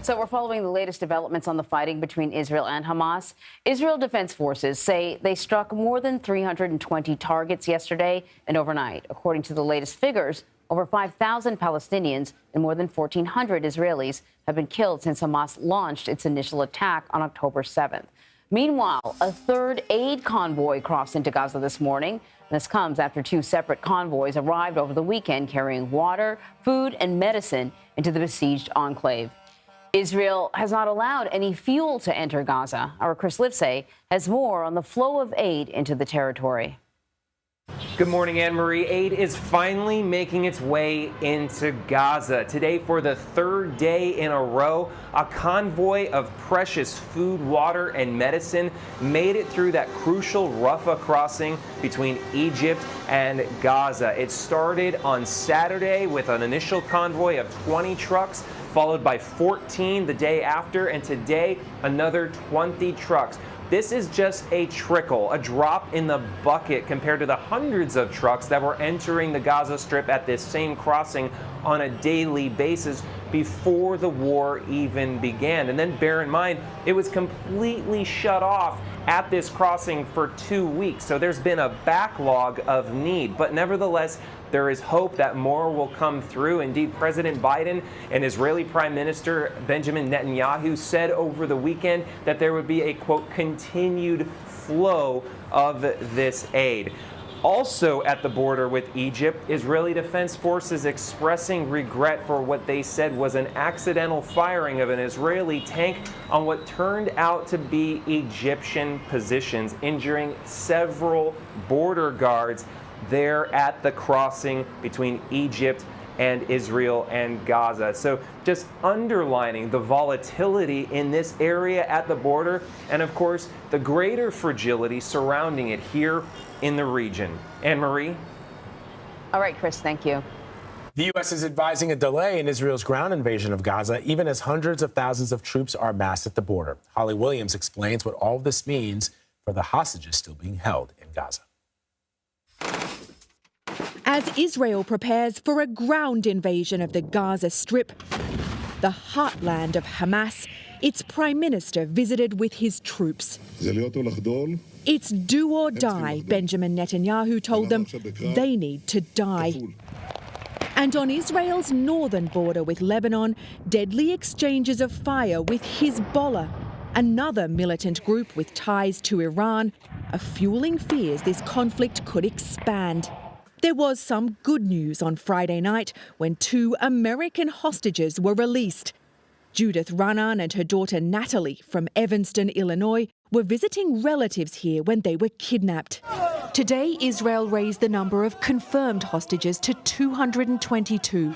So we're following the latest developments on the fighting between Israel and Hamas. Israel Defense Forces say they struck more than 320 targets yesterday and overnight. According to the latest figures, over 5,000 Palestinians and more than 1,400 Israelis have been killed since Hamas launched its initial attack on October 7th. Meanwhile, a third aid convoy crossed into Gaza this morning. This comes after two separate convoys arrived over the weekend carrying water, food, and medicine into the besieged enclave. Israel has not allowed any fuel to enter Gaza. Our Chris Livesay has more on the flow of aid into the territory. Good morning, Anne-Marie. Aid is finally making its way into Gaza. Today, for the third day in a row, a convoy of precious food, water, and medicine made it through that crucial Rafah crossing between Egypt and Gaza. It started on Saturday with an initial convoy of 20 trucks, followed by 14 the day after, and today another 20 trucks. This is just a trickle, a drop in the bucket compared to the hundreds of trucks that were entering the Gaza Strip at this same crossing on a daily basis before the war even began. And then bear in mind, it was completely shut off at this crossing for 2 weeks. So there's been a backlog of need. But nevertheless, there is hope that more will come through. Indeed, President Biden and Israeli Prime Minister Benjamin Netanyahu said over the weekend that there would be a, quote, continued flow of this aid. Also at the border with Egypt, Israeli Defense Forces expressing regret for what they said was an accidental firing of an Israeli tank on what turned out to be Egyptian positions, injuring several border guards there at the crossing between Egypt and Israel and Gaza. So just underlining the volatility in this area at the border and, of course, the greater fragility surrounding it here in the region. Anne-Marie? All right, Chris, thank you. The U.S. is advising a delay in Israel's ground invasion of Gaza, even as hundreds of thousands of troops are massed at the border. Holly Williams explains what all of this means for the hostages still being held in Gaza. As Israel prepares for a ground invasion of the Gaza Strip, the heartland of Hamas, its prime minister visited with his troops. It's do or die, Benjamin Netanyahu told them. They need to die. And on Israel's northern border with Lebanon, deadly exchanges of fire with Hezbollah, another militant group with ties to Iran, are fueling fears this conflict could expand. There was some good news on Friday night when two American hostages were released. Judith Ranan and her daughter Natalie from Evanston, Illinois, were visiting relatives here when they were kidnapped. Today, Israel raised the number of confirmed hostages to 222.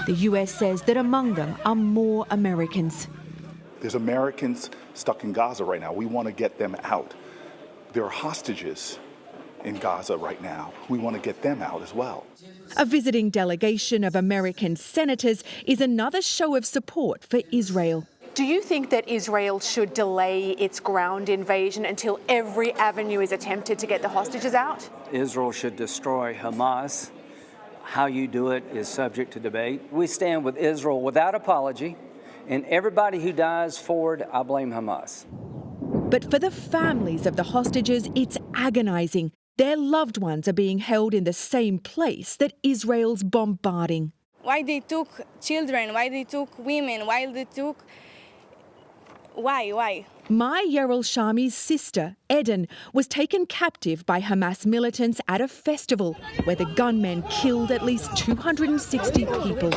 The US says that among them are more Americans. There's Americans stuck in Gaza right now. We want to get them out. There are hostages in Gaza right now. We want to get them out as well. A visiting delegation of American senators is another show of support for Israel. Do you think that Israel should delay its ground invasion until every avenue is attempted to get the hostages out? Israel should destroy Hamas. How you do it is subject to debate. We stand with Israel without apology, and everybody who dies for it, I blame Hamas. But for the families of the hostages, it's agonizing. Their loved ones are being held in the same place that Israel's bombarding. Why they took children, why they took women, why they took... Why? Mai Yerushalmi's sister, Eden, was taken captive by Hamas militants at a festival where the gunmen killed at least 260 people.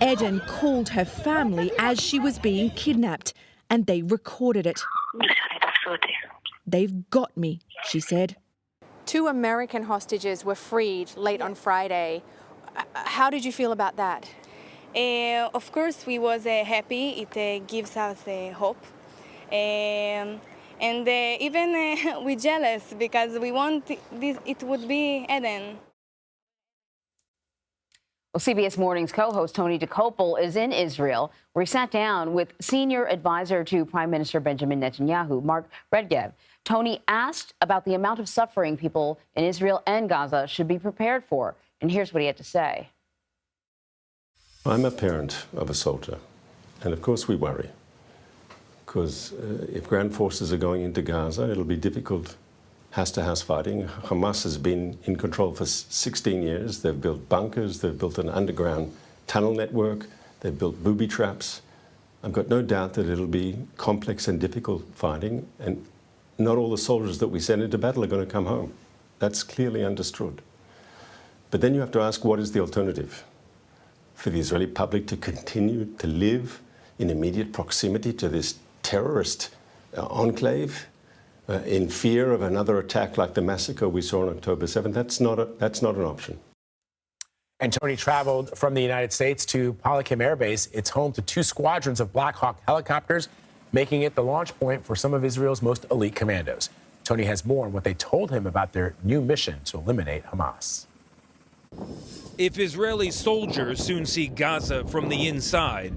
Eden called her family as she was being kidnapped, and they recorded it. "They've got me," she said. 2 American hostages were freed late on Friday. How did you feel about that? Of course, we was happy. It gives us hope. And even we're jealous because we want this, it would be Eden. Well, CBS Morning's co-host Tony Dokoupil is in Israel, where he sat down with senior advisor to Prime Minister Benjamin Netanyahu, Mark Redgev. Tony asked about the amount of suffering people in Israel and Gaza should be prepared for. And here's what he had to say. I'm a parent of a soldier. And of course we worry, because if ground forces are going into Gaza, it'll be difficult house-to-house fighting. Hamas has been in control for 16 years. They've built bunkers, they've built an underground tunnel network, they've built booby traps. I've got no doubt that it'll be complex and difficult fighting, and not all the soldiers that we send into battle are going to come home. That's clearly understood. But then you have to ask, what is the alternative? For the Israeli public to continue to live in immediate proximity to this terrorist enclave, in fear of another attack like the massacre we saw on October 7th? That's not an option. And Tony traveled from the United States to Pelican Air Base. It's home to 2 squadrons of Black Hawk helicopters, making it the launch point for some of Israel's most elite commandos. Tony has more on what they told him about their new mission to eliminate Hamas. If Israeli soldiers soon see Gaza from the inside,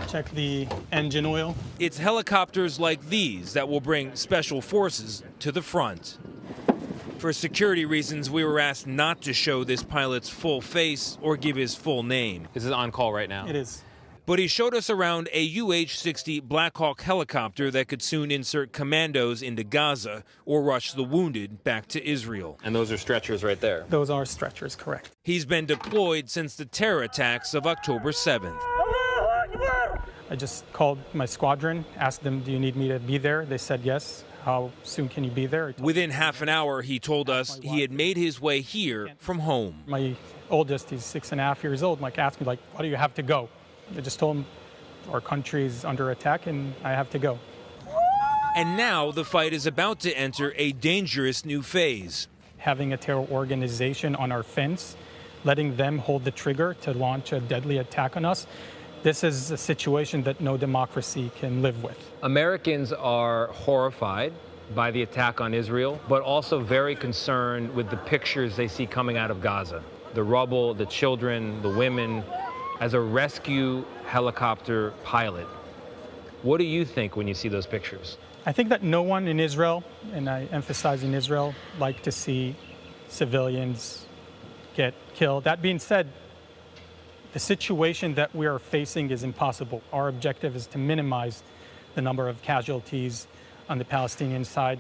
check the engine oil. It's helicopters like these that will bring special forces to the front. For security reasons, we were asked not to show this pilot's full face or give his full name. This is on call right now. It is. But he showed us around a UH-60 Black Hawk helicopter that could soon insert commandos into Gaza or rush the wounded back to Israel. And those are stretchers right there. Those are stretchers, correct. He's been deployed since the terror attacks of October 7th. I just called my squadron, asked them, do you need me to be there? They said yes. How soon can you be there? Within half an hour, he told us he had made his way here from home. My oldest, he's 6.5 years old, asked me, why do you have to go? I just told him our country is under attack and I have to go. And now the fight is about to enter a dangerous new phase. Having a terror organization on our fence, letting them hold the trigger to launch a deadly attack on us, this is a situation that no democracy can live with. Americans are horrified by the attack on Israel, but also very concerned with the pictures they see coming out of Gaza. The rubble, the children, the women. As a rescue helicopter pilot, what do you think when you see those pictures? I think that no one in Israel, and I emphasize in Israel, like to see civilians get killed. That being said, the situation that we are facing is impossible. Our objective is to minimize the number of casualties on the Palestinian side.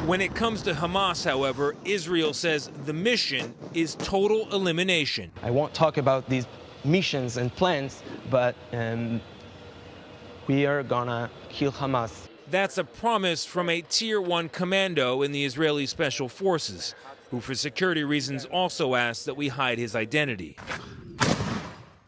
When it comes to Hamas, however, Israel says the mission is total elimination. I won't talk about these missions and plans, but we are gonna kill Hamas. That's a promise from a Tier 1 commando in the Israeli Special Forces, who for security reasons also asked that we hide his identity.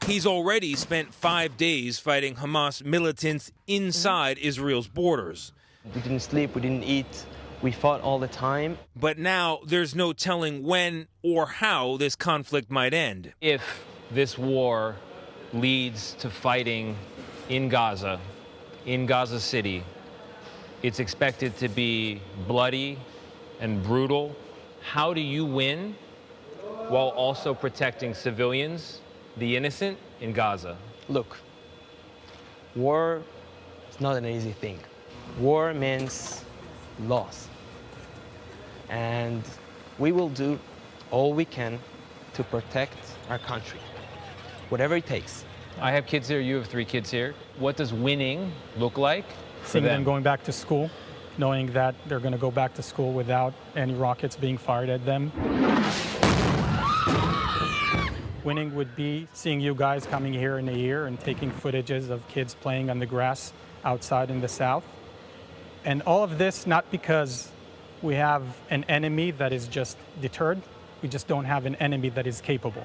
He's already spent 5 days fighting Hamas militants inside Israel's borders. We didn't sleep, we didn't eat, we fought all the time. But now there's no telling when or how this conflict might end. If this war leads to fighting in Gaza City, it's expected to be bloody and brutal. How do you win while also protecting civilians, the innocent, in Gaza? Look, war is not an easy thing. War means loss. And we will do all we can to protect our country, whatever it takes. I have kids here, you have 3 kids here. What does winning look like for Seeing them them going back to school, knowing that they're going to go back to school without any rockets being fired at them. Winning would be seeing you guys coming here in a year and taking footages of kids playing on the grass outside in the South. And all of this not because we have an enemy that is just deterred, we just don't have an enemy that is capable.